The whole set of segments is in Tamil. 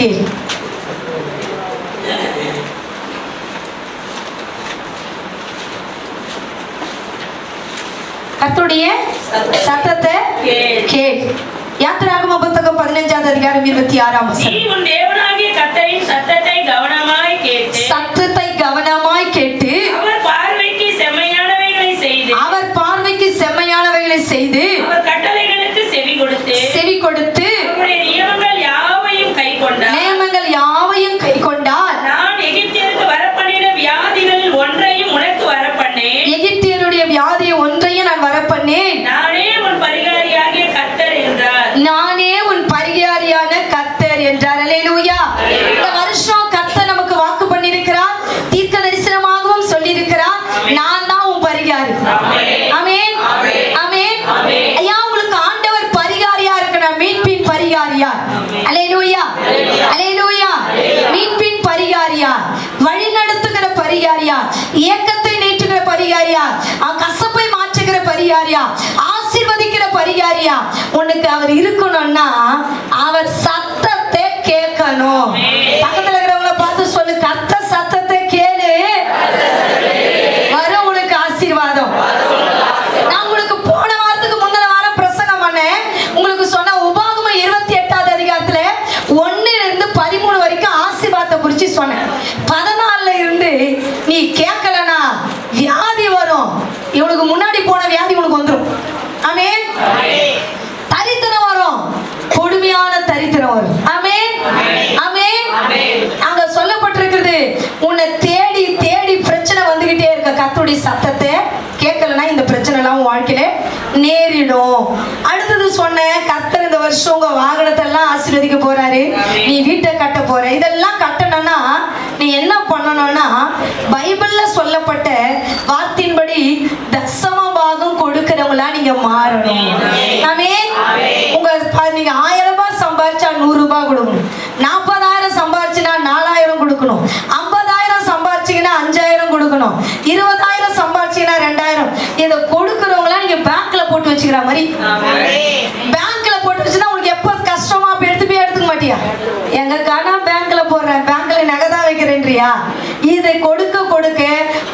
கேள். கர்த்தருடைய சத்தத்தை கேள். யாத்திராகம புத்தகம் 15வது அதிகாரம் 26ஆம் வசனம். நீ உன் தேவனாகிய கர்த்தரின் சத்தத்தை கவனமாய் கேட்டு அவர் பார்வைக்கு செம்மையானவைகளை செய்து அவர் கட்டளைகளுக்கு செவி கொடுத்து அவருடைய நியமங்கள் யாவையும் கைக்கொண்டால் நான் எகிப்தியருக்கு வரப்பண்ணின வியாதிகளில் ஒன்றையும் உனக்கு வரப்பண்ணேன். எகிப்தியருடைய வியாதி ஒன்றையும் நான் வரப்பண்ணேன். நானே உன் பரிகாரியாகிய கர்த்தர் என்றார். அல்லேலூயா. இந்த வருஷம் கர்த்தர் நமக்கு வாக்கு பண்ணியிருக்கிறார், தீர்க்க தரிசனமாகவும் சொல்லியிருக்கிறார், நான் தான் உன் பரிகாரி. ஆமென், ஆமென். ஐயா, உங்களுக்கு ஆண்டவர் பரிகாரியா இருக்கணும், மீட்பின் பரிகாரியா. அல்லேலூயா, அல்லேலூயா. மீட்பின் பரிகாரியா, வழி நடத்துகிற பரிகாரியா, ஏக்கத்தை நீட்டுகிற பரிகாரியா, கசப்பை மாற்றுகிற பரிகாரியா, ஆசீர்வதிக்கிற பரிகாரியா உனக்கு அவர் இருக்கணும்னா அவர் சத்தத்தை கேட்கணும். பக்கத்துல இருக்கிறவங்கள பார்த்து சொல்லு, கர்த்தர் சத்தத்தை கேளு, வரும் உனக்கு ஆசீர்வாதம். நான் உங்களுக்கு போன வாரத்துக்கு முந்தின வாரம் பிரசங்கம் பண்ணேன். உங்களுக்கு சொன்ன உபாகமம் 28வது அதிகாரத்துல 1 to 13 வரைக்கும் ஆசீர்வாதத்தை குறிச்சு சொன்னேன். 14ல இருந்து நீ கேட்கலனா வியாதி வரும். இவனுக்கு முன்னாடி போன வியாதி உனக்கு வந்துடும். ஆமென். தரித்திரம் வரும், கொடுமையான தரித்திரம் வரும். ஆமென், ஆமென். அங்க சொல்லப்பட்டிருக்கிறது, உன்னை தேடி தேடி பிரச்சனை வந்துகிட்டே இருக்க. கர்த்தருடைய சத்தத்தை கேட்கலனா இந்த பிரச்சனை எல்லாம் வாழ்க்கையில நேரிடும். அடுத்தது சொன்னேன், கர்த்தர் இந்த வருஷம் உங்க வாகனத்தை எல்லாம் ஆசீர்வதிக்க போறாரு, நீ வீட்டை கட்ட போற. இதெல்லாம் கட்டணும்னா நீ என்ன பண்ணணும்னா பைபிள்ல சொல்லப்பட்ட வார்த்தையின்படி தசம பாகம் கொடுக்கிறவங்களா நீங்க மாறணும். ஆமென். உங்க நீங்க 1000 ரூபாய் சம்பாதிச்சா 100 ரூபாய் கொடுக்கணும், 40,000 சம்பாதிச்சுனா 4,000 கொடுக்கணும், 50,000 சம்பாதிச்சீங்கன்னா 5,000 கொடுக்கணும், 20,000 சம்பாதிச்சீங்கன்னா 2,000. இதை கொடுக்கிறவங்களா நீங்க பேங்க்ல போட்டு வச்சுக்கிற மாதிரி. பேங்க்ல போட்டு வச்சுன்னா உனக்கு எப்ப கஷ்டமா எடுத்துக்க மாட்டியா? எங்க காணா பேங்க்ல போடுறேன், பேங்க்ல நகதா வைக்கிறேன்றியா? இதை கொடுக்க கொடுக்க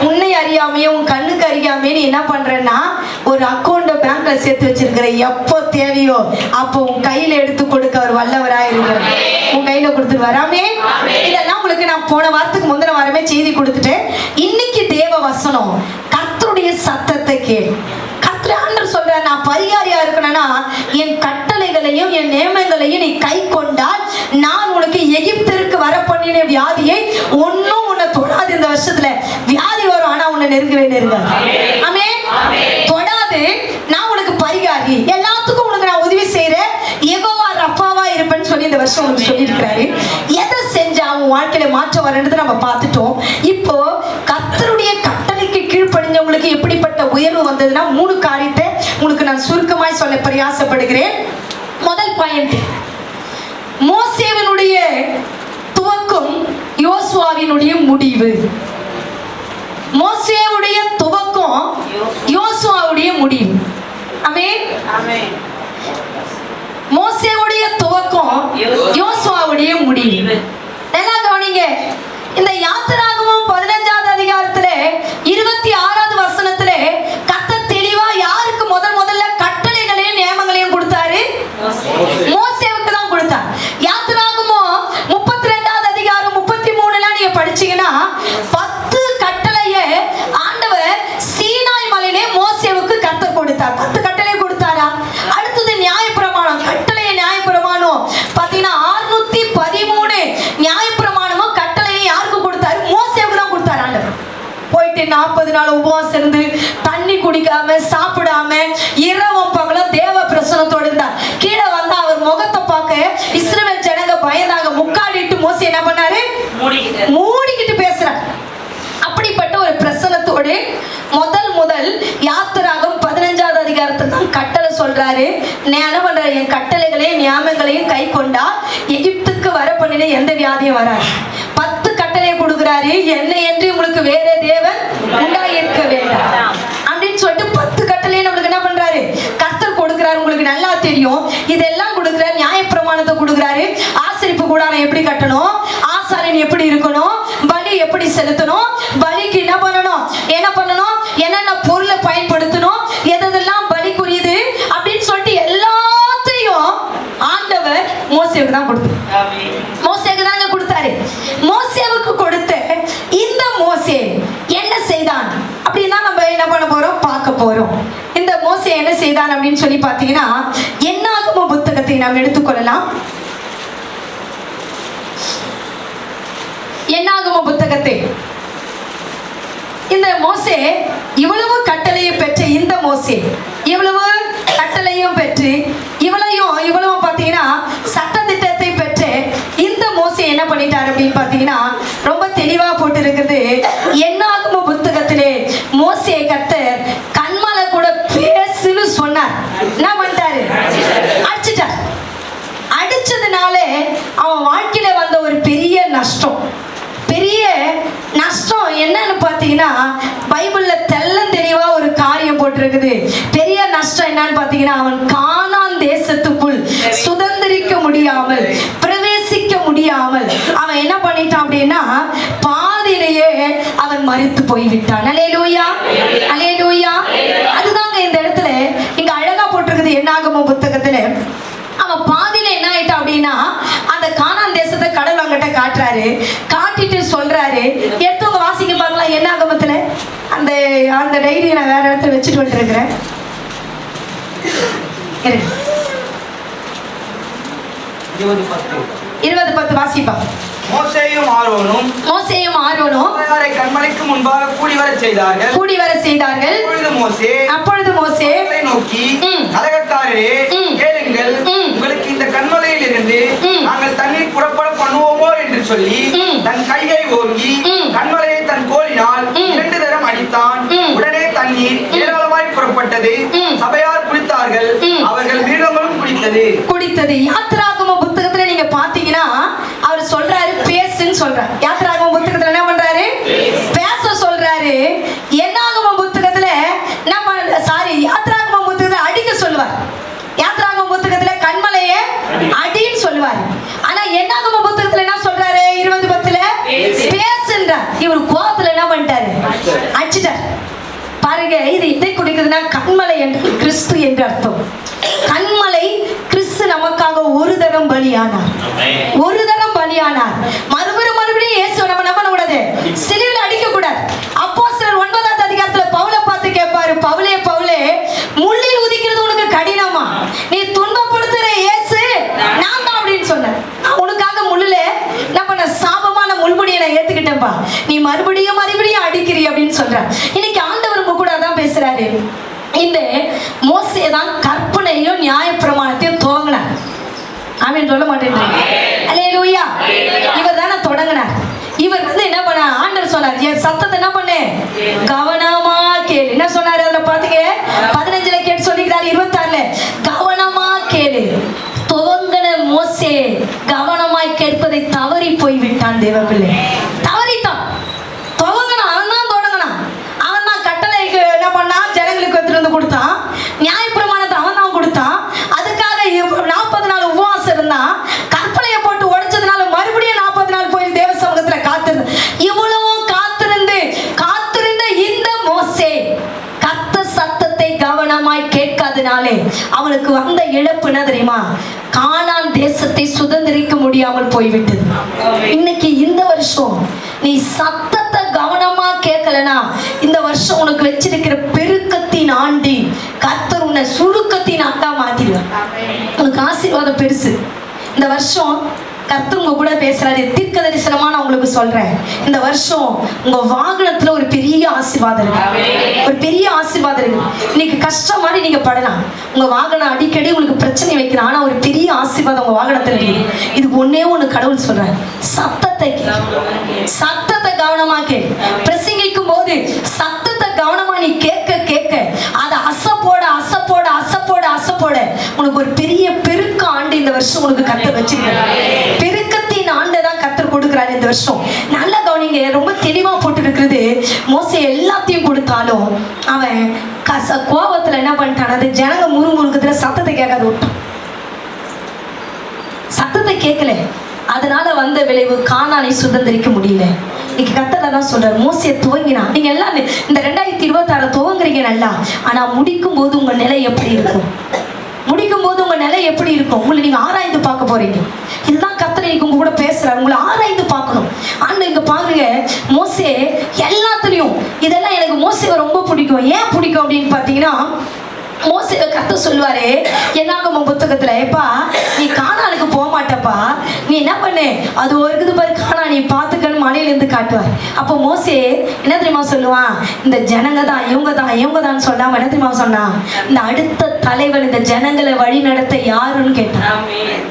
உன்னை அறியாமையே, உன் கண்ணுக்கு அறியாமையே நீ என்ன பண்றேன்னா ஒரு அக்கௌண்ட பேங்க்ல சேர்த்து வச்சிருக்கிற. எப்போ தேவையோ அப்போ உன் கையில எடுத்து கொடுக்க அவர் வல்லவராய் இருக்கிறார். உன் கையில கொடுத்துருவாரு. ஆமென். இதெல்லாம் உங்களுக்கு நான் போன வாரத்துக்கு முந்தின வாரமே செய்தி கொடுத்துட்டேன். இன்னைக்கு தேவ வசனம், கர்த்தருடைய சத்தத்தை கேள். கர்த்தர் சொல்ற, நான் பரிகாரியா இருக்கணும்னா என் கட்டளைகளையும் என் நியமங்களையும் நீ கை கொண்டால் நான் உனக்கு எகிப்திற்கு வர பண்ணின வியாதியை ஒன்னும் உன்னை தொடாது. இந்த வருஷத்துல வியாதி வரும், ஆனா உன்னை நெருங்காது. ஆமென். தொடாது. நான் உனக்கு பரிகாரி, எல்லாத்துக்கும் உனக்கு நான் உதவி செய்யறேன், யெகோவா ரப்பாவா இருப்பேன்னு சொல்லி இந்த வருஷம் உனக்கு சொல்லியிருக்கிறாரு. எதை செஞ்சா அவன் வாழ்க்கையில மாற்றம் வரன்றது நம்ம பார்த்துட்டோம். இப்போ கர்த்தருடைய கட்டளைக்கு கீழ்ப்படிஞ்சவங்களுக்கு எப்படிப்பட்ட உயர்வு வந்ததுன்னா 3 காரியத்தை உங்களுக்கு நான் சுருக்கமாய் சொல்ல பிரயாசப்படுகிறேன். முதல் பாயிண்ட், மோசேவினுடைய துவக்கம், யோசுவாவினுடைய முடிவு. மோசேவுடைய துவக்கம், யோசுவாவுடைய முடிவு. ஆமென். மோசேவுடைய துவக்கம், யோசுவாவுடைய முடிவு. நல்லா கவனிங்க. இந்த யாத்திராகமம் 15வது அதிகாரத்துல 26வது வசனத்துல கர்த்தர் தெளிவா யாருக்கு முதல்ல கட்டளைகளையும் நியமங்களையும் கொடுத்தாரு? மோசேவுக்கு தான் கொடுத்தார். யாத்திராகமம் 32வது அதிகாரம் 33 நீங்க படிச்சீங்கன்னா 10 கட்டளையை ஆண்டவர் சீனாய் மலையிலே மோசேவுக்கு கர்த்தர் கொடுத்தார். 10 கட்டளை கொடுத்தாரா? அடுத்தது நியாயப்பிரமாணம். கட்டளையை நியாயப்பிரமாணம் பாத்தீங்கன்னா 613 நியாயப்பிரமாணமும் கட்டளையை யாருக்கு கொடுத்தாரு? மோசேவுக்கு தான் கொடுத்தாரு. ஆண்டவர் போயிட்டு 40 நாள் உபவாசம் இருந்து தண்ணி குடிக்காம சாப்பிடாம இரவும் பகலும் தேவ பிரசனத்தோடு இருந்தார். கீழே வந்தா அவர் முகத்தை பார்க்க இஸ்ரவேல் ஜனங்க பயந்தாங்க. முக்காடிட்டு மோசே என்ன பண்ணாரு? மூடிக்கிட்டு பேசுறார். அப்படிப்பட்ட ஒரு பிரசனத்தோடு முதல் யாத்திராகம் 15வது அதிகாரத்தில் தான் கட்டளை சொல்றாரு. நான் என்ன பண்ற, என் கட்டளைகளையும் நியாமங்களையும் கை கொண்டா எகிப்துக்கு வர பண்ணின எந்த வியாதியும் வராது. 10 கட்டளை கொடுக்கிறாரு. என்னை என்று உங்களுக்கு வேற தேவன் உண்டாயிருக்க வேண்டாம் அப்படின்னு சொல்லிட்டு 10 கட்டளையை நம்மளுக்கு என்ன பண்றாரு? கர்த்தர் கொடுக்கிறாரு. உங்களுக்கு நல்லா தெரியும். இதெல்லாம் கொடுக்கிறாரு. நியாயப்பிரமாணத்தை கொடுக்கிறாரு, ஆசரிப்பு கூடாரம் எப்படி கட்டணும், ஆசாரியன் எப்படி இருக்கணும், பலி எப்படி செலுத்தணும், பலிக்கு என்ன பண்ணணும், என்னென்ன பொருளை பயன்படுத்தணும், எதெல்லாம் பலிக்குரியது அப்படின்னு சொல்லிட்டு எல்லாத்தையும் ஆண்டவர் மோசேவுக்கு தான் கொடுத்தாரு. மோசேவுக்கு தாங்க கொடுத்தாரு. மோசேவுக்கு கொடுத்த இந்த மோசே என்ன செய்தான் அப்படின்னா நம்ம என்ன பண்ண போறோம், பார்க்க போறோம். இந்த மோசே என்ன செய்தான் அப்படின்னு சொல்லி பார்த்தீங்கன்னா, என்னாகம புத்தகத்தை நாம் எடுத்துக்கொள்ளலாம். என்னாகம புத்தகத்தை இந்த மோசே இவ்வளவு கட்டளையை பெற்ற இந்த மோசே இவ்வளவு கட்டளையும் பெற்று இவ்வளவு பார்த்தீங்கன்னா சட்டதிட்டத்தை பெற்று இந்த மோசே என்ன பண்ணிட்டாரு அப்படின்னு பார்த்தீங்கன்னா, ரொம்ப தெளிவா போட்டு இருக்குது. என்னாகம புத்தகத்திலே மோசே கர்த்தர் கண்மலை கூட பேசுன்னு சொன்னார். என்ன பண்ணிட்டாரு, அடிச்சிட்டார். அடிச்சதுனால அவன் வாழ்க்கையில வந்த ஒரு பெரிய நஷ்டம் என்னன்னு பார்த்தீங்கன்னா, பைபிள்ல தெளிவா ஒரு காரியம் போட்டிருக்குது. பெரிய நஷ்டம் என்னன்னு பார்த்தீங்கன்னா, அவன் கானான் தேசத்துக்குள் சுதந்திரிக்க முடியாமல் பிரவேசிக்க முடியாமல் அவன் என்ன பண்ணிட்டான் அப்படின்னா, பாதியிலேயே அவன் மரித்து போய்விட்டான். அல்லேலூயா, அல்லேலூயா. அதுதாங்க இந்த இடத்துல இங்க அழகா போட்டிருக்குது. என்னாகம புத்தகத்துல அவன் பாதியில என்ன ஆயிட்டான் அப்படின்னா, அந்த கானான் தேசத்தை கடவுள் அவங்கிட்ட காட்டுறாரு. காட்டிட்டு சொல்றாரு, எடுத்தவங்க வாசிக்க பார்க்கலாம். என்னாகமத்துல அந்த டைரியை நான் வேற இடத்துல வச்சுட்டு வந்துருக்கிறேன். 20:10 வாசிப்பா. மோசேயும் ஆரோனும் கண்மலைக்கு முன்பாக கூடி வர செய்தார்கள். அப்பொழுது மோசே நோக்கி, கலகக்காரரே கேளுங்கள், உங்களுக்கு இந்த கண்மலையில் இருந்து நாங்கள் தண்ணீர் புறப்பட பண்ணுவோமோ என்று சொல்லி தன் கையை ஓங்கி கண்மலையை தன் கோலினால் 2 தரம் அடித்தான். உடனே தண்ணீர் ஏராளமாய் புறப்பட்டது. சபையார் குடித்தார்கள், அவர்கள் மிருகங்களும் குடித்தது. யாத்திராகம புத்தகத்துல நீங்க பாத்தீங்கன்னா அவர் சொல்றாரு பேசுன்னு சொல்றாரு. யாத்திராகம புத்தகத்துல என்ன பண்றாரு, பேச சொல்றாரு. என்னாகம புத்தகத்துல யாத்திராகம புத்தகத்துல அடிக்க சொல்லுவார். யாத்திராகம புத்தகத்துல கண்மலையை அடின்னு சொல்லுவார். ஆனா என்னாகம புத்தகத்துல என்ன சொல்றாரு, 20:10 பேசுன்றார். இவர் கோபத்துல என்ன பண்ணிட்டாரு, அடிச்சிட்டார். பாருங்க, இது எதை குறிக்குதுன்னா, கண்மலை என்று கிறிஸ்து என்று அர்த்தம். கண்மலை கிறிஸ்து நமக்காக ஒரு தரம் பலியானார். மறுபடியும் இயேசு நம்ம நம்ப கூடாது, சிலுவையில் அடிக்க கூடாது. அப்போஸ்தலர் 9ஆம் அதிகாரத்துல பவுலை பார்த்து கேட்பாரு, பவுலே முள்ளில் உதிக்கிறது உனக்கு கடினமா, நீ துன்பப்படுத்துற இயேசு நான் தான் அப்படின்னு சொன்ன. உனக்காக முள்ளுல என்ன பண்ண, சாபமான முள்முடியை நான் ஏத்துக்கிட்டேன்பா, நீ மறுபடியும் அடிக்கிறீ அப்படின்னு சொல்ற. இன்னைக்கு ஆண்டவர் உங்க கூட தான் பேசுறாரு. இந்த மோசே தான் கற்பனையும் நியாயப்பிரமாணத்தையும் துவங்கினார். ஆமென் சொல்ல மாட்டேன்றீங்க? அல்லேலூயா. இவர் தானே தொடங்கினார். இவர் என்ன பண்ண, ஆண்டவர் சொன்னார், என் சத்தத்தை என்ன பண்ணு, கவனமா கேளு. என்ன சொன்னாரு அதுல பாத்தீங்க, 15ல கேட்டு சொல்லிக்கிறாரு. 26ல கவனமா கேளு. துவங்கின மோசே கவனமாய் கேட்பதை தவறி போய்விட்டான். தேவ பிள்ளை தவறிட்டான். அவன் தான் கட்டளைக்கு என்ன பண்ணா, ஜனங்களுக்கு எடுத்துட்டு கொடுத்தான். நியாயப்பிரமாணத்தை அவன் தான் கொடுத்தான். அதுக்காக 40 நாள் உபவாசம் இருந்தான். கற்பனையை போட்டு உடைச்சதுனால மறுபடியும் 40 நாள் போய் தேவ சமூகத்துல காத்திருந்த. இவ்வளவும் காத்திருந்த இந்த மோசே கத்த சத்தத்தை கவனமாய் கேட்காதனாலே அவனுக்கு வந்த இழப்பு என்ன தெரியுமா, கானான் தேசத்தை சுதந்திரிக்க முடியாமல் போய்விட்டது. இன்னைக்கு இந்த வருஷம் நீ சத்தத்தை கவனமா கேட்கலனா, இந்த வருஷம் உனக்கு வச்சிருக்கிற பெருக்கத்தின் ஆண்டி கர்த்தர் உன்னை சுருக்கத்தின் ஆண்டா மாத்திடுவார். உனக்கு ஆசீர்வாதம் பெருசு. இந்த வருஷம் கர்த்தர் உங்க கூட பேசுறாரு. தீர்க்க தரிசனமா நான் உங்களுக்கு சொல்றேன், இந்த வருஷம் உங்க வாகனத்துல ஒரு பெரிய ஆசீர்வாதம் இருக்கு. இன்னைக்கு கஷ்டம் மாதிரி நீங்க படலாம். உங்க வாகனம் அடிக்கடி உங்களுக்கு பிரச்சனை வைக்கிறான். ஆனா ஒரு பெரிய ஆசீர்வாதம் உங்க வாகனத்துல இருக்கு. இதுக்கு ஒன்னே ஒண்ணு கடவுள் சொல்றேன், சத்தத்தை கவனமா கேள். பிரசங்கிக்கும் போது சத்தத்தை கவனமா நீ கேட்க அதை அசப்போட உனக்கு ஒரு பெரிய பெருக்க ஆண்டு இந்த வருஷம் உனக்கு கர்த்தர் வச்சிருக்காரு. பெருக்கத்தின் ஆண்டை தான் கர்த்தர் கொடுக்கிறாரு இந்த வருஷம். நல்ல கவனிங்க, ரொம்ப தெளிவா போட்டு இருக்கிறது. மோசே எல்லாத்தையும் கொடுத்தாலும் அவன் கோபத்துல என்ன பண்ணிட்டான், அது ஜனங்க முறுமுறுக்குதுல சத்தத்தை கேட்காத விட்டான். சத்தத்தை கேட்கல. அதனால வந்த விளைவு கானானை சுதந்திரிக்க முடியல. இன்னைக்கு கர்த்தர் தான் சொல்றாரு, மோசே துவங்கினா. நீங்க எல்லாம் இந்த 2026 துவங்குறீங்க நல்லா, ஆனா முடிக்கும் போது உங்க நிலை எப்படி இருக்கும்? முடிக்கும் போது உங்க நிலை எப்படி இருக்கும்? உங்களை நீங்க ஆராய்ந்து பார்க்க போறீங்க. இதுதான் கர்த்தர் இன்னைக்கு உங்க கூட பேசுறாரு, உங்களை ஆராய்ந்து பார்க்கணும். ஆண்டு இங்க பாருங்க, மோசே எல்லாத்துலயும், இதெல்லாம் எனக்கு மோசேவை ரொம்ப பிடிக்கும். ஏன் பிடிக்கும் அப்படின்னு பாத்தீங்கன்னா, மோசேவை கர்த்தர் சொல்லுவாரு என்னாகமம் புத்தகத்துல, ஏப்பா நீ கானானுக்கு போக மாட்டப்பா, நீ என்ன பண்ணு, அது ஒரு இருக்குது பாரு கானா, நீ பார்த்துக்கன்னு மலையிலேருந்து காட்டுவார். அப்போ மோசே என்ன தெரியுமா சொல்லுவான், இந்த ஜனங்க தான் இவங்க தான் சொல்லாம என்ன தெரியுமா சொன்னா, இந்த அடுத்த தலைவன் இந்த ஜனங்களை வழி நடத்த யாருன்னு கேட்டான்.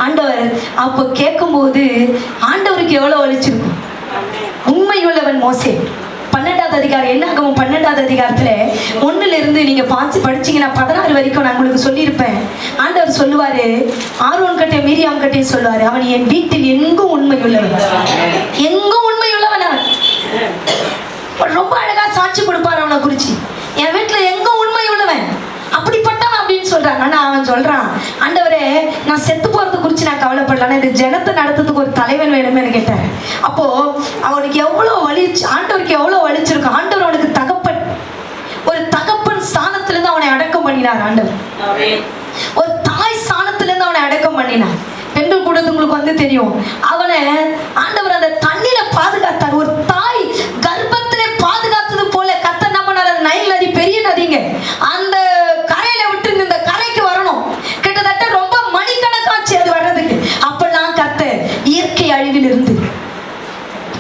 ஆண்டவர் அப்போ கேட்கும்போது ஆண்டவருக்கு எவ்வளவு வலிச்சிருக்கும். உண்மையுள்ளவன் மோசே. 12வது அதிகாரம், என்னாகமம் 12வது அதிகாரத்துல 1ல இருந்து நீங்க படிச்சீங்கன்னா 16 வரைக்கும் நான் உங்களுக்கு சொல்லியிருப்பேன். ஆண்டவர் சொல்லுவாரு, ஆரோன் கட்டையும் மீரியாம் கட்டையும் சொல்லுவாரு, அவன் என் வீட்டில் எங்கும் உண்மையுள்ளவன், எங்கும் உண்மையுள்ளவன். அவன் ரொம்ப அழகா சாட்சி கொடுப்பாரு அவனை குறிச்சு, என் வீட்டுல எங்கும் உண்மையுள்ளவன், அப்படிப்பட்டவன் அப்படின்னு சொல்றாங்க. ஆனா அவன் சொல்றான், ஆண்டவரே நான் செத்து போறதை குறிச்சு நான் கவலைப்படல, இந்த ஜனத்தை நடத்துறதுக்கு ஒரு தலைவன் வேணுமே கேட்டேன். அப்போ அவனுக்கு எவ்வளவு ஆண்டவருக்கு எவ்வளவு வலிச்சிருக்கும். ஆண்டவர் அவனுக்கு தகப்பன், ஒரு தகப்பன் ஸ்தானத்துல இருந்து அவனை அடக்கம் பண்ணினார் ஆண்டவர். ஒரு தாய் ஸ்தானத்துல இருந்து அவனை அடக்கம் பண்ணினார். பெண்கள் கூட உங்களுக்கு தெரியும், அவனை ஆண்டவர் அந்த தண்ணியில பாதுகாத்தார். ஒரு தாய் கர்ப்பத்திலே பாதுகாத்தது போல கர்த்தர் என்ன பண்ணார், அந்த நைல் நதி பெரிய நதிங்க, அந்த கரையில விட்டு இந்த கரைக்கு வரணும், கிட்டத்தட்ட ரொம்ப மணிக்கணக்காச்சு அது வர்றதுக்கு. அப்பெல்லாம் கர்த்தர் இயற்கை அழிவில் இருந்து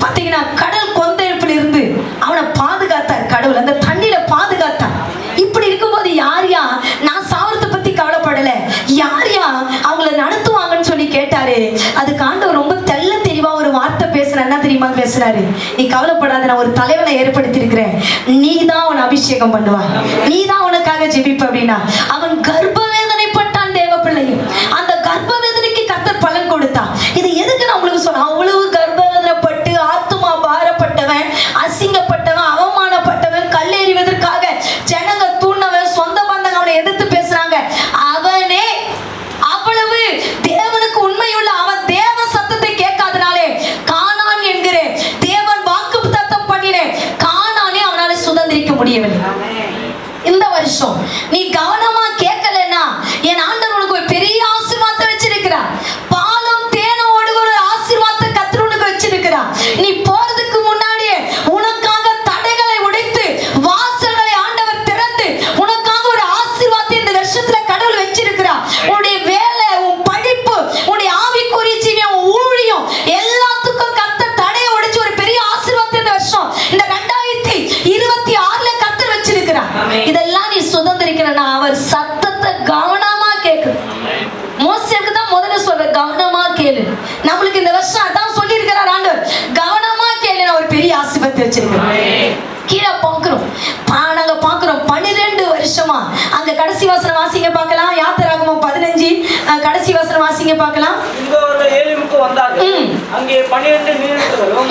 பாத்தீங்கன்னா கடல் கொந்தளிப்பில் இருந்து அவனை பாதுகாத்தார். கடவுள் அந்த தண்ணியில பாதுகாத்தார். இப்படி இருக்கும்போது யாரையா நான் சாவரத்தை பத்தி கவலைப்படல, யாரையா அவங்கள நடத்துவாங்கன்னு சொல்லி கேட்டாரு. அதுக்கு ஆண்டவர் ரொம்ப தெள்ள தெளிவா ஒரு வார்த்தை பேசுற, என்ன தெரியுமா பேசுறாரு, நீ கவலைப்படாத, நான் ஒரு தலைவனை ஏற்படுத்தி இருக்கிறேன், நீ தான் அவனை அபிஷேகம் பண்ணுவாய், நீ தான் அவனுக்காக ஜெபிப்ப அப்படின்னா. அவன் கர்ப்ப வேதனைப்பட்டான் தேவ பிள்ளையும், அந்த கர்ப்ப வேதனைக்கு கர்த்தர் பலன் கொடுத்தான். இது எதுக்கு நான் உங்களுக்கு சொன்னேன், அவ்வளவு கர்ப்ப வேதனைப்பட்டு ஆத்துமா பாரப்பட்டவன், அசிங்கப்பட்டவன், அவமானப்பட்டவன், கல்லெறிவதற்காக ஜனங்க தூண்டவன், சொந்த பந்தங்க அவனை எதிர்த்து பேசுறாங்க. அவனே அவ்வளவு தேவனுக்கு உண்மையுள்ள, அவன் தேவ சத்தத்தை கேட்காதனாலே கானான் என்கிற தேவன் வாக்கு தத்தம் பண்ணினேன் கானானே அவனால சுதந்திரிக்க முடியவில்லை. இந்த வருஷம் நீ கவனமா கேட்கலன்னா என் ஆண்டவர் உனக்கு ஒரு பெரிய ஆசீர்வாதத்தை வச்சிருக்கிறார். பாலும் தேனும் ஓடுகிற ஒரு ஆசீர்வாதத்தை கர்த்தர் உனக்கு வச்சிருக்கிறார். நீ போறதுக்கு முன்னாடியே உனக்காக தடைகளை உடைத்து வாசல்களை ஆண்டவர் திறந்து உனக்காக ஒரு ஆசீர்வாதத்தை இந்த வருஷத்துல கடவுள் வச்சிருக்கிறார். உன்னுடைய வேலை, உன் படிப்பு, உன்னுடைய ஆவிக்குரிய ஜீவியம், ஊழியம் எல்லாத்துக்கும் கர்த்தர் தடையை உடைச்சு ஒரு பெரிய ஆசீர்வாதத்தை இந்த வருஷம் இந்த 2026ல கர்த்தர் வச்சிருக்கிறார். இதெல்லாம் நீ சுதந்திரிக்கணும்னா அவர் சத்தத்தை கவனமா கேட்கு. மோசேக்கு தான் முதல்ல சொல்ற, கவனமா கேளு. நம்மளுக்கு இந்த வருஷம் அதான் சொல்லி இருக்கிறார் ஆண்டவர், கவனமா கேளு, நான் ஒரு பெரிய ஆசீர்வாதத்தை வச்சிருக்கிறேன். கீழே பார்க்கிறோம், நாங்க பார்க்கிறோம் 12 வருஷமா. அங்க கடைசி வசனம் வாசிங்க பார்க்கலாம், யாத்திராகமம் 15 கடைசி வசனம் வாசிங்க பார்க்கலாம். இங்க அவர்கள் ஏலிமுக்கு வந்தார்கள். அங்கே 12 மீனவர்களும்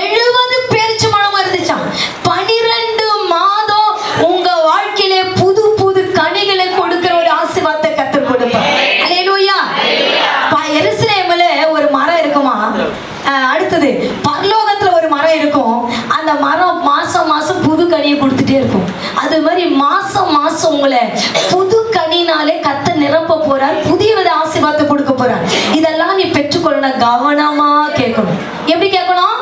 70 பேரிச்சம்பழமும் இருந்துச்சாம். 12 மாதம் உங்க வாழ்க்கையிலே புது புது கனிகளை கொடுக்கிற ஒரு ஆசீர்வாதத்தை கர்த்தர் கொடுப்பார். அல்லேலூயா. எருசலேமில் ஒரு மரம் இருக்குமா, அடுத்தது பரலோகத்துல ஒரு மரம் இருக்கும். அந்த மரம் மாசம் மாசம் புது கனியை கொடுத்துட்டே இருக்கும். அது மாதிரி மாசம் மாசம் உங்களை புது கனினாலே கர்த்தர் நிரப்ப போறார், புதிய வித ஆசீர்வாதத்தை கொடுக்க போறார். இதெல்லாம் நீ பெற்றுக்கொள்ளணும், கவனமா கேட்கணும். எப்படி கேட்கணும்?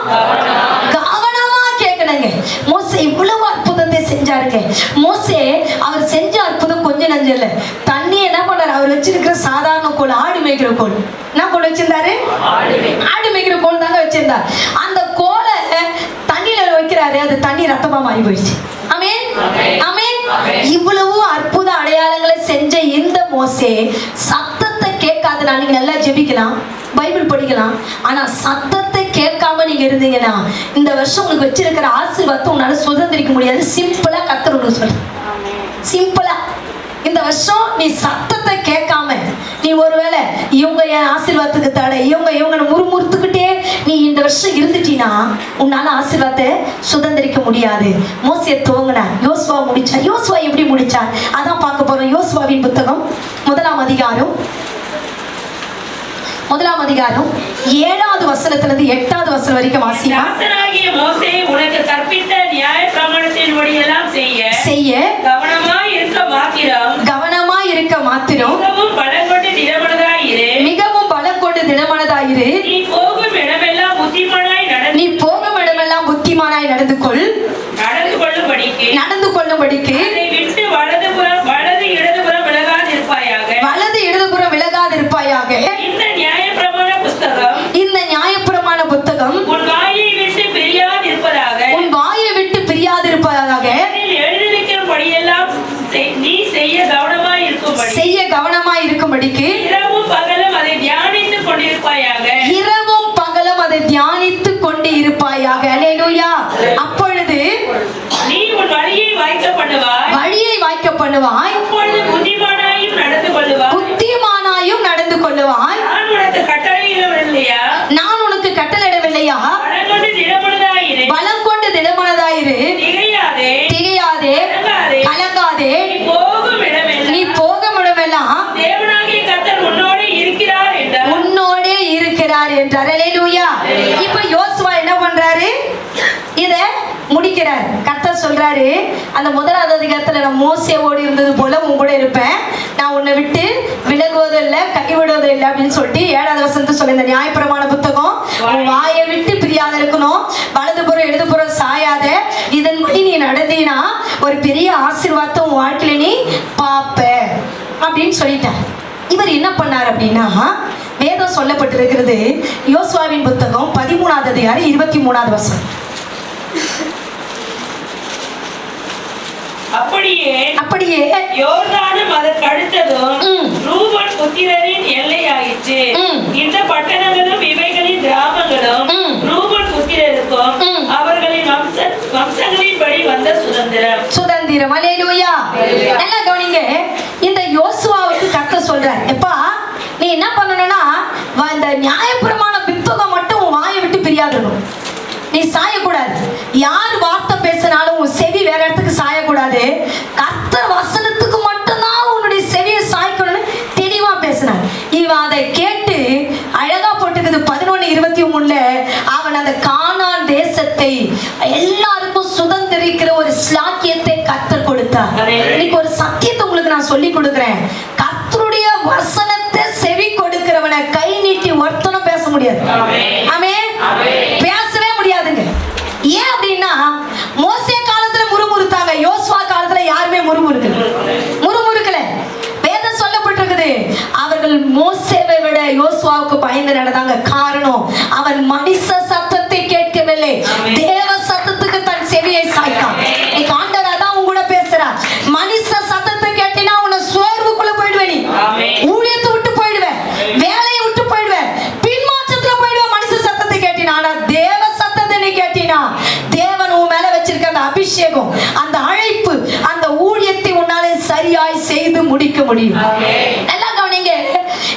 கவனமா கேட்கணுங்க. மோசே இவ்வளவு அற்புதத்தை செஞ்சாருங்க. மோசே அவர் செஞ்ச அற்புதம் கொஞ்சம் நஞ்சம் இல்லை. தண்ணி என்ன பண்ணாரு, அவர் வச்சிருக்கிற சாதாரண கோல், ஆடு மேய்க்கிற கோல். என்ன கோல் வச்சிருந்தாரு? ஆடு மேய்க்கிற கோல் தாங்க வச்சிருந்தார். அந்த கோலை தண்ணியில வைக்கிறாரு, அது தண்ணி ரத்தமா மாறி போயிடுச்சு. ஆமென், ஆமென். இவ்வளவு அற்புத அடையாளங்களை செஞ்ச இந்த மோசே சத்தத்தை கேட்காதனால நீங்க நல்லா ஜெபிக்கலாம், பைபிள் படிக்கலாம், ஆனா சத்தத்தை கேட்காம நீங்க இருந்தீங்கன்னா இந்த வருஷம் உங்களுக்கு வச்சிருக்கிற ஆசீர்வாதத்தை உன்னால சுதந்திரிக்க முடியாது. சிம்பிளா கர்த்தர் உங்களுக்கு சொல்ற, சிம்பிளா இந்த வருஷம் நீ சத்தத்தை கேட்காம, நீ ஒருவேளை இவங்க என் ஆசீர்வாதத்துக்கு தடை, இவங்க முறுமுறுத்துக்கிட்டே நீ இந்த வருஷம் இருந்துட்டீன்னா உன்னால ஆசீர்வாதத்தை சுதந்திரிக்க முடியாது. மோசே துவங்கினார், யோசுவா முடிச்சார். யோசுவா எப்படி முடிச்சார் அதான் பார்க்க போறோம். யோசுவாவின் புத்தகம் 1ஆம் அதிகாரம் முதலாம் அதிகாரம் 7வது வசனத்திலிருந்து 8வது வசனம் வரைக்கும் வாசிமா. தாசனாகிய மோசே உனக்கு கற்பித்த நியாயப்பிரமாணத்தின்படி எல்லாம் செய்ய கவனமாய் இருக்க மாத்திரம் மிகவும் பலம் கொண்டு திடமனதாயிரு. நீ போகும் இடமெல்லாம் புத்திமானாய் நடந்து கொள்ளும்படிக்கு அதை விட்டு வலது இடதுபுறம் விலகாதிருப்பாயாக. இந்த நியாயப்பிரமாண புத்தகம் உன் வாயை விட்டு பிரியாதிருப்பதாக. எழுதியிருக்கிறபடியெல்லாம் நீ செய்ய கவனமாய் இருக்கும்படிக்கு இரவும் பகலும் அதை தியானித்துக் கொண்டு இருப்பாயாக. அல்லேலூயா. அப்பொழுது நீ உன் வழியை வாய்க்க பண்ணுவாய். அப்பொழுது புத்திமானாயும் நடந்து கொள்ளுவாய். நான் உனக்கு கட்டளையிடவில்லையா? பலம் கொண்டு திடமனதாயிரு. திகையாதே, கலங்காதே. நீ போகும் இடமெல்லாம் உன்னோடே இருக்கிறார் என்றார். அல்லேலூயா. இப்ப யோசுவா என்ன பண்றாரு? இத முடிக்கிறார். கர்த்தர் சொல்றாரு, அந்த முதலாவது அதிகாரத்துல நான் மோசேவோடு இருந்தது போல உன் கூட இருப்பேன், நான் உன்னை விட்டு விலகுவதும் இல்லை கைவிடுவதும் இல்லை அப்படின்னு சொல்லிட்டு 7வது வசனத்தை சொல்ல, இந்த நியாயப்பிரமாண புத்தகம் உன் வாயை விட்டு பிரியாத இருக்கணும், வலதுபுறம் இடதுபுறம் சாயாத. இதன்படி நீ நடந்தீனா ஒரு பெரிய ஆசீர்வாதத்தை உன் வாழ்க்கையில நீ பாப்ப அப்படின்னு சொல்லிட்டார். இவர் என்ன பண்ணார் அப்படின்னா, வேதம் சொல்லப்பட்டிருக்கிறது யோசுவாவின் புத்தகம் 13வது அதிகாரம் 23வது வசனம். அப்படியே யோர்தானும் அதற்கு அடுத்ததும் ரூபன் புத்திரரின் எல்லையாயிற்று. இந்த பட்டணங்களும் இவைகளின் கிராமங்களும் ரூபன் புத்திரருக்கும் அவர்களின் வம்சங்களின்படி வந்த சுதந்திரம். அல்லேலூயா. நல்லா கவனிங்க. இந்த யோசுவாவுக்கு கர்த்தர் சொல்றார், எப்பா நீ என்ன பண்ணணும்னா இந்த நியாயப்பிரமாண புத்தகம் மட்டும் உன் வாயை விட்டு பிரியாதணும். நீ சாயக்கூடாது. யார் வார்த்தை பேசினாலும் உன் செவி வேற இடத்துக்கு சாயக்கூடாது. கர்த்தர் வசனத்துக்கு மட்டும்தான் உன்னுடைய செவியை சாய்க்கணும்னு தெளிவா பேசினார். இவன் அதை கேட்டு அழகா போட்டுக்குது 11:23 அவன் அந்த கானான் தேசத்தை எல்லாருக்கும் சுதந்திரிக்கிற ஒரு ஸ்லாக்கியத்தை கர்த்தர் கொடுத்தார். இன்னைக்கு ஒரு சத்தியத்தை உங்களுக்கு நான் சொல்லி கொடுக்கிறேன். கர்த்தருடைய வசனத்தை செவி கொடுக்கிறவனை கை நீட்டி ஒருத்தனும் பேச முடியாது. ஆமென். பேசவே முடியாதுங்க. ஏன் அப்படின்னா மோசே காலத்துல முறுமுறுத்தாங்க, யோசுவா காலத்துல யாருமே முறுமுறுக்கல. வேதம் சொல்லப்பட்டிருக்குது, அவர்கள் மோசேவை விட யோசுவாவுக்கு பயந்து நடந்தாங்க. காரணம், அவன் மனுஷ சத்தத்தை கேட்கவில்லை, தேவ சத்தத்துக்கு தன் செவியை சாய்த்தான். இன்னைக்கு ஆண்டவர் தான் உங்க கூட பேசுறார். மனுஷ சத்தத்தை கேட்டினா உன்னை சோர்வுக்குள்ள போயிடுவேன், நீ ஊழியத்தை விட்டு போயிடுவேன், வேலையை விட்டு போயிடுவேன், பின்மாற்றத்துல போயிடுவேன். மனுஷ சத்தத்தை கேட்டினா. ஆனா தேவ சத்தத்தை நீ கேட்டினா தேவன் உன் மேல வச்சிருக்க அந்த அபிஷேகம், அந்த அழைப்பு, அந்த ஊழியத்தை உன்னாலே சரியாய் செய்து முடிக்க முடியும். எல்லாம் கவனிங்க.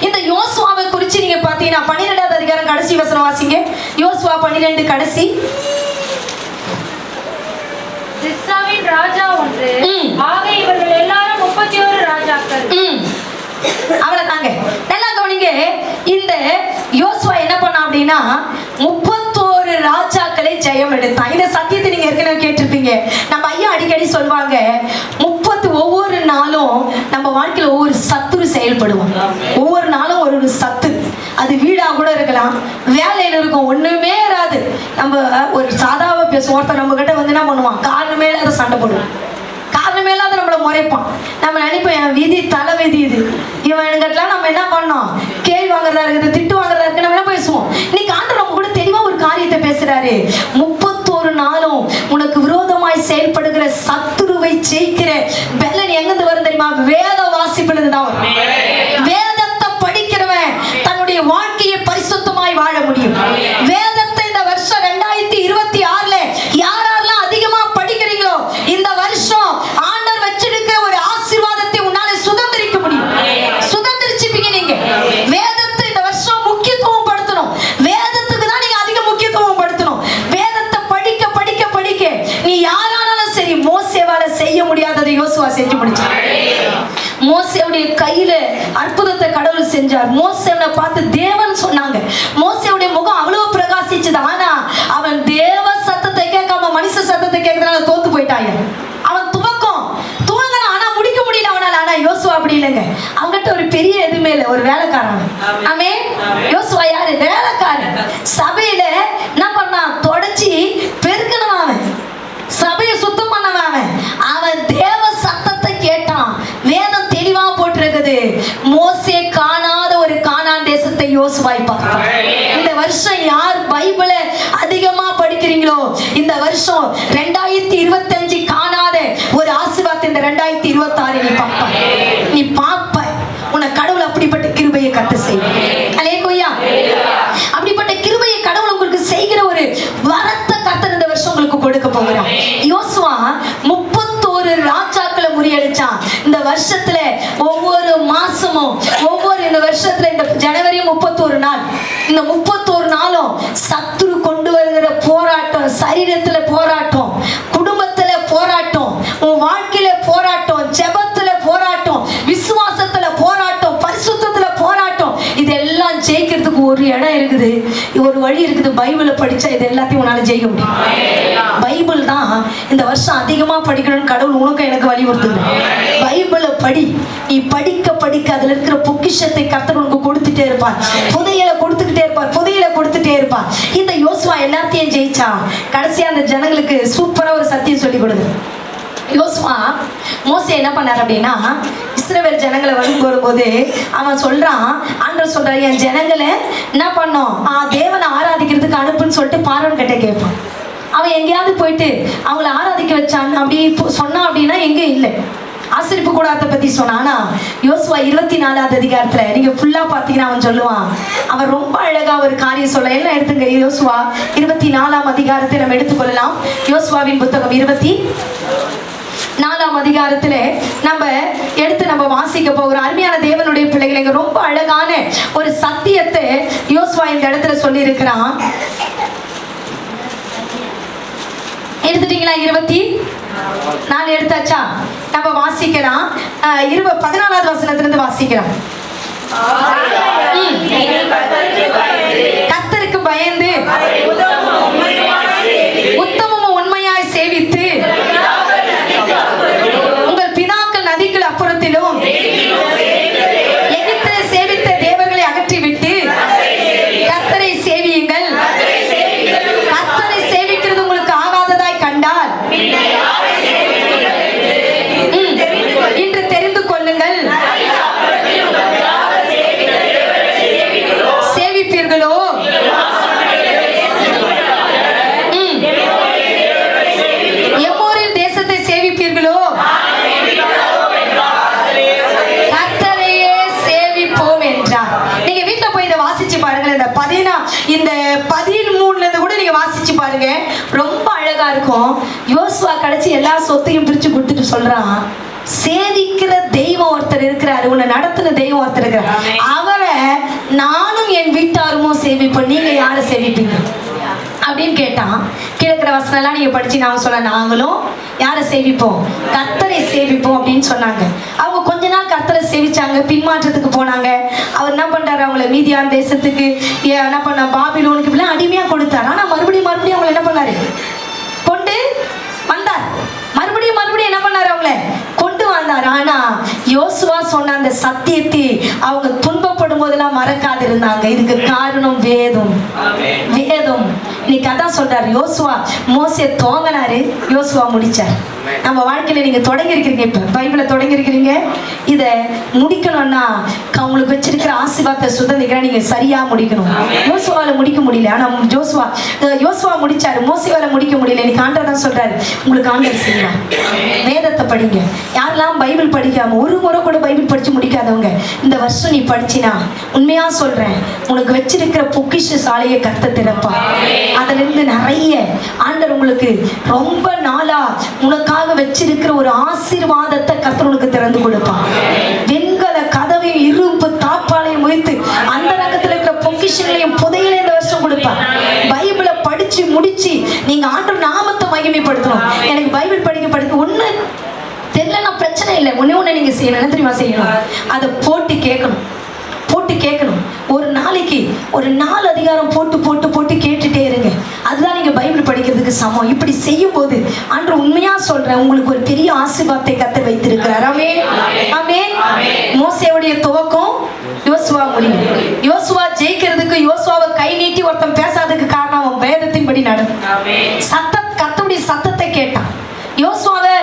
இந்த யோசுவாவை குறிச்சு நீங்க பாத்தீங்கன்னா 12வது அதிகாரம் கடைசி வசனம் வாசிங்க. யோசுவா 12 கடைசி. திர்சாவின் ராஜா ஒன்று, ஆக இவர்கள் எல்லாரும் 31 ராஜாக்கள். அவ்வளவுதாங்க. நல்லா கவனிங்க. இந்த யோசுவா என்ன பண்ணா அப்படின்னா 31 ராஜாக்களை ஜெயம் எடுத்தான். இந்த சத்தியத்தை நீங்க ஏற்கனவே கேட்டிருப்பீங்க. நம்ம ஐயா அடிக்கடி சொல்வாங்க, ஒவ்வொரு நாளும் நம்ம வாழ்க்கையில ஒவ்வொரு சத்துரு செயல்படுவோம். ஒவ்வொரு நாளும் ஒரு சத்து. அது வீடா கூட இருக்கலாம், வேலையில இருக்கும், ஒண்ணுமே இராது. நம்ம ஒரு சாதாவ பேசுவோம். ஒருத்தர் நம்ம கிட்ட வந்து என்ன பண்ணுவான், காரணமே இல்லாத சண்டை போடுவோம், காரணமே இல்லாத நம்மளை முறைப்பான். நம்ம நினைப்போம் என் விதி தலை விதி இது, இவன்கிட்டலாம் நம்ம என்ன பண்ணோம், கேள்வி வாங்குறதா இருக்குது, திட்டு வாங்குறதா இருக்கு, நம்ம என்ன பேசுவோம். இன்னைக்கு ஆண்டவர் நம்ம கூட தெளிவா ஒரு காரியத்தை பேசுறாரு. 31 நாளும் உனக்கு விரோதமாய் செயல்படுகிற சத்துருவை ஜெயிக்கிற பலன் எங்கிருந்து வரும் தெரியுமா? வேத வாசிப்பிலிருந்து தான் வரும். வேதத்தை படிக்கிறவன் தன்னுடைய வாழ்க்கையை பரிசுத்தமாய் வாழ முடியும். வேதத்தை இந்த வருஷம் 2026 யாரெல்லாம் அதிகமா படிக்கிறீங்களோ இந்த வருஷம் ஆண்டவர் வச்சிருக்கிற ஒரு ஆசீர்வாதத்தை உன்னால சுதந்திரிக்க முடியும். சுதந்திரிச்சுப்பீங்க நீங்க. வேதத்தை இந்த வருஷம் முக்கியத்துவம் படுத்தணும். வேதத்துக்கு தான் நீங்க அதிக முக்கியத்துவம் படுத்தணும். வேதத்தை படிக்க படிக்க படிக்க நீ யாரானாலும் சரி, மோசேவால செய்ய முடியாததை யோசுவா செஞ்சு முடிச்சார். மோசேவுடைய கையில அற்புதத்தை கடவுள் செஞ்சார். மோசேவனை பார்த்து தேவன் சொன்ன அவன் தேவ சத்தத்தை கேட்காம மனுஷ சத்தத்தை கேட்கறதுனால தோத்து போயிட்டாங்க. அவன் துவக்கம் துவங்கினா ஆனா முடிக்க முடியல அவனால. ஆனா யோசுவா அப்படி இல்லைங்க. அவங்ககிட்ட ஒரு பெரிய எதுவுமே இல்லை, ஒரு வேலைக்காரன். ஆமென். யோசுவா யாரு? வேலைக்காரன். சபையில என்ன பண்ணான்? தொடச்சி பெருக்கணும். அவன் சபையை சுத்தம் பண்ணவன். அவன் தேவ சத்தத்தை கேட்டான். வேதம் தெளிவா போட்டிருக்குது. மோசே காணாத ஒரு கானான் தேசத்தை யோசுவாய் பார்த்தான். இந்த வருஷம் யார் பைபிளை அதிகமா படிக்கிறீங்களோ இந்த வருஷம் 2025 காணாத ஒரு ஆசீர்வாதத்தை இந்த 2026 நீ பார்ப்ப. நீ பார்ப்ப. உன்னை கடவுள் அப்படிப்பட்ட கிருபையை கத்து செய்யும். அல்லேலூயா. அப்படிப்பட்ட கிருபையை கடவுள் உங்களுக்கு செய்கிற ஒரு வரத்தை கர்த்தர் இந்த வருஷம் உங்களுக்கு கொடுக்க போகிறார். யோசுவா 31 ராஜாக்களை முறியடிச்சான். இந்த வருஷத்துல ஒவ்வொரு மாசமும் இந்த வருஷத்துல இந்த ஜனவரி 31 நாள், இந்த 31 நாளும் சத்துரு கொண்டு வருகிற போராட்டம், சரீரத்துல போராட்டம், குடும்பத்துல போராட்டம், உன் வாழ்க்கையில போராட்டம், ஜெபத்துல போராட்டம், விசுவாசத்துல போராட்டம், பரிசுத்தத்துல போராட்டம், இதெல்லாம் ஜெயிக்கிறதுக்கு ஒரு இடம் இருக்குது, ஒரு வழி இருக்குது. பைபிளை படிச்சா இது எல்லாத்தையும் உன்னால ஜெயிக்க முடியும். பைபிள் தான் இந்த வருஷம் அதிகமா படிக்கணும்னு கடவுள் உனக்கு எனக்கு வலியுறுத்துது. பைபிளை படி. நீ படிக்க படிக்க அதுல இருக்கிற பொக்கிஷத்தை கர்த்தர் உனக்கு கொடுத்துட்டே இருப்பார். புதையலை கொடுத்துட்டே இருப்பார். இந்த யோசுவா எல்லாத்தையும் ஜெயிச்சா. கடைசியா அந்த ஜனங்களுக்கு சூப்பரா ஒரு சத்தியம் சொல்லி கொடுது. யோசுவா மோசே என்ன பண்ணார் அப்படின்னா, இஸ்ரவேல் ஜனங்களை வரும்போது அவன் சொல்றான், ஆண்டவர் சொல்றாரு, என் ஜனங்களை என்ன பண்ணோம், தேவனை ஆராதிக்கிறதுக்கு அனுப்புன்னு சொல்லிட்டு பார்வோன் கிட்ட கேட்பான். அவன் எங்கேயாவது போயிட்டு அவங்கள ஆராதிக்க வச்சான் அப்படி சொன்னான் அப்படின்னா எங்கே இல்லை. ஆசரிப்பு கூடாரத்தை பத்தி சொன்னானா யோசுவா 24வது அதிகாரத்துல நீங்க ஃபுல்லா பாத்தீங்கன்னா அவன் சொல்லுவான். அவன் ரொம்ப அழகா ஒரு காரியம் சொல்ல. எல்லாம் எடுத்துங்க. யோசுவா 24ஆம் அதிகாரத்தை நம்ம எடுத்துக்கொள்ளலாம். யோசுவாவின் புத்தகம் 24ஆம் அதிகாரத்துல நம்ம எடுத்து நம்ம வாசிக்க போகிறோம். அருமையான தேவனுடைய பிள்ளைகளை, ரொம்ப அழகான ஒரு சத்தியத்தை யோசுவா இந்த இடத்துல சொல்லி இருக்கிறான். எடுத்துட்டீங்களா? 24 எடுத்தாச்சா? நம்ம வாசிக்கலாம். 14வது வசனத்திலிருந்து வாசிக்கலாம். கர்த்தருக்கு பயந்து உத்தமமும் உண்மையாய் சேவித்து உங்கள் பிதாக்கள் நதிகள் அப்புறத்திலும் எகிப்திலே சேவித்த தேவர்களை அகற்றிவிட்டு கர்த்தரை சேவியுங்கள். கர்த்தரை சேவிக்கிறது உங்களுக்கு ஆகாததாய் கண்டால் இன்று தெரிந்து கொள்ளுங்கள். சேவிப்பீர்களோ? எம்மோரின் தேசத்தை சேவிப்பீர்களோ? கர்த்தரையே சேவிப்போம் என்றார். நீங்க வீட்டுல போய் இதை வாசிச்சு பாருங்க. இந்த 13ல இருந்து கூட நீங்க வாசிச்சு பாருங்க. ரொம்ப அழகா இருக்கும். யோசுவா கடைசி எல்லா சொத்தையும் பிரிச்சு கொடுத்துட்டு சொல்றான், சேவிக்கிற தெய்வம் ஒருத்தர் இருக்கிறாரு, உன்னை நடத்துன தெய்வம் ஒருத்தர் இருக்கிறார், அவரை நானும் என் வீட்டாருமோ சேவிப்போம். நீங்க யாரை சேவிப்பீங்க அப்படின்னு கேட்டான். கிழக்கிற வசனம்லாம் நீங்க படிச்சு நான் சொல்ல, நாங்களும் யாரை சேவிப்போம்? கர்த்தரை சேவிப்போம் அப்படின்னு சொன்னாங்க. அவங்க கொஞ்ச நாள் கர்த்தரை சேவிச்சாங்க, பின்மாற்றத்துக்கு போனாங்க. அவர் என்ன பண்றாரு, அவங்கள மீதியான் தேசத்துக்கு என்ன பண்ண, பாபிலோனுக்கு இப்படிலாம் அடிமையா கொடுத்தாரு. ஆனா மறுபடியும் அவங்களை என்ன பண்ணாரு, கொண்டு வந்தார். மறுபடியும் என்ன பண்ணாரு, அவங்கள கொண்டு வந்தார். ஆனா யோசுவா சொன்ன அந்த சத்தியத்தை அவங்க துன்பப்படும் போதெல்லாம் மறக்காது இருந்தாங்க. இதுக்கு காரணம் வேதம். இன்னைக்கு அதான் சொல்றாரு. யோசுவா மோசே துவங்கினாரு, யோசுவா முடிச்சார். நம்ம வாழ்க்கையில நீங்க தொடங்கி இருக்கிறீங்க, இப்ப பைபிளை தொடங்கி இருக்கிறீங்க. இதை முடிக்கணும்னா உங்களுக்கு வச்சிருக்கிற ஆசீர்வாதத்தை சுதந்திரிக்கிற நீங்க சரியா முடிக்கணும். யோசுவால முடிக்க முடியல, ஆனா யோசுவா முடிச்சாரு, மோசேவால முடிக்க முடியல. இன்னைக்கு ஆண்டவர் தான் சொல்றாரு, உங்களுக்கு ஆண்டவர் செய்யலாம். வேதத்தை படிங்க. யாரெல்லாம் பைபிள் படிக்காம ஒரு முறை கூட பைபிள் படிச்சு முடிக்காதவங்க, இந்த வருஷம் நீ படிச்சினா உண்மையா சொல்றேன், உனக்கு வச்சிருக்கிற பொக்கிஷ சாலையை கர்த்தர் திறப்பா. அதுல இருந்து நிறைய ஆண்டவர் உங்களுக்கு ரொம்ப நாளா உனக்காக வச்சிருக்கிற ஒரு ஆசீர்வாதத்தை கர்த்தர் உனக்கு திறந்து கொடுப்பான். வெண்கல கதவையும் இரும்பு தாப்பாலையும் வைத்து அந்த ரகத்துல இருக்கிற பொக்கிஷங்களையும் புதையில இந்த வருஷம் கொடுப்பான். பைபிளை படிச்சு முடிச்சு நீங்க ஆண்டவர் நாமத்தை மகிமைப்படுத்தணும். எனக்கு பைபிள் படிக்க ஒண்ணு தெரியலன்னா பிரச்சனை இல்லை. ஒண்ணு நீங்க செய்யணும். என்ன தெரியுமா செய்யணும்? அதை போட்டு கேட்கணும். ஒரு நாளைக்கு ஒரு 4 அதிகாரம் போட்டு கேட்டுட்டே இருங்க. அதுதான் நீங்க பைபிள் சமம். இப்படி செய்யும் போது அன்று உண்மையா சொல்றேன், உங்களுக்கு ஒரு பெரிய ஆசீர்வாதத்தை கர்த்தர் வைத்திருக்கிறார். ஆமென், ஆமென். மோசேவுடைய துவக்கம் யோசுவா முடியும். யோசுவா ஜெயிக்கிறதுக்கு, யோசுவாவை கை நீட்டி ஒருத்தன் பேசாததுக்கு காரணம் அவன் வேதத்தின்படி நடக்கும். கர்த்தருடைய சத்தத்தை கேட்டான். யோசுவாவை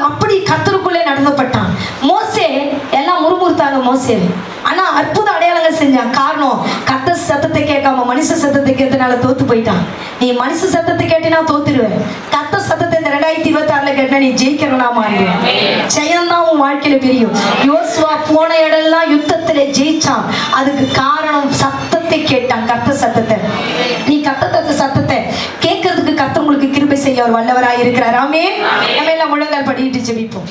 அப்படி கர்த்தருக்குள்ளே நடத்தப்பட்டான். மோசே எல்லாம் முறுமுறுத்தாங்க மோசே, ஆனா அற்புத அடையாளங்கள் செஞ்சான். காரணம், கர்த்தர் சத்தத்தை கேட்காம மனுஷ சத்தத்தை கேட்டனால தோத்து போயிட்டான். நீ மனுஷ சத்தத்தை கேட்டினா தோத்துருவேன். கர்த்தர் சத்தத்தை இந்த 2026 கேட்டா நீ ஜெயிக்கிறவனா மாறிடுவேன். ஜெயம்தான் உன் வாழ்க்கையில பெரியும். யோசுவா போன இடம்லாம் யுத்தத்துல ஜெயிச்சான். அதுக்கு காரணம் சத்தத்தை கேட்டான், கர்த்தர் சத்தத்தை. நீ கர்த்தர் சத்தத்தை கேட்கறதுக்கு கர்த்தர் உங்களுக்கு கிருபை செய்ய ஒரு வல்லவராய் இருக்கிறார். ஆமென். நம்ம எல்லாம் முழங்கால் படியிட்டு ஜெபிப்போம்.